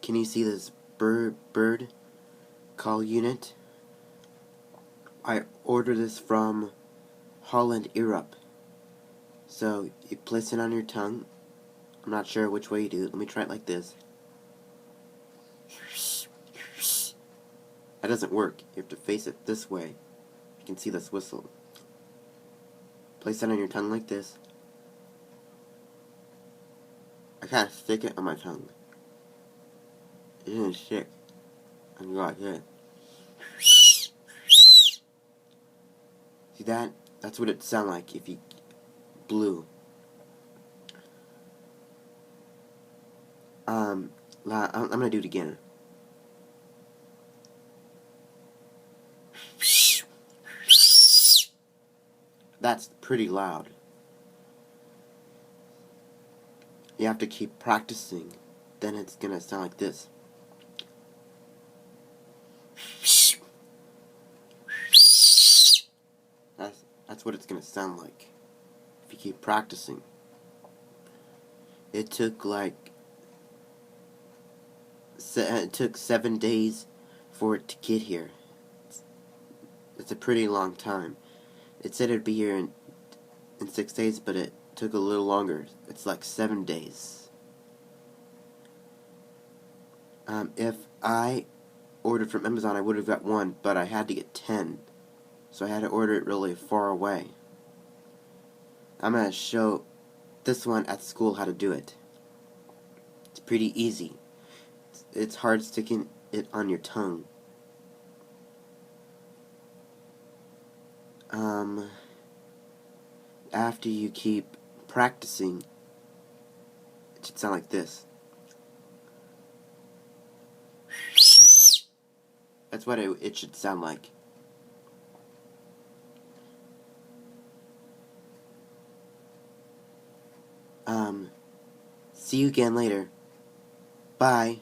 Can you see this bird call unit? I ordered this from Holland Europe. So you place it on your tongue. I'm not sure which way you do it. Let me try it like this. That doesn't work. You have to face it this way. You can see this whistle. Place it on your tongue like this. I kind of stick it on my tongue. It didn't stick. And go like this. See that? That's what it sound like if you blew. I'm gonna do it again. That's pretty loud. You have to keep practicing. Then it's gonna sound like this. That's what it's gonna sound like if you keep practicing. It took it took 7 days for it to get here. It's a pretty long time. It said it'd be here in 6 days, but it took a little longer. It's like 7 days. If I ordered from Amazon, I would have got 1, but I had to get 10. So I had to order it really far away. I'm going to show this one at school how to do it. It's pretty easy. It's hard sticking it on your tongue. After you keep practicing, it should sound like this. That's what it should sound like. See you again later. Bye.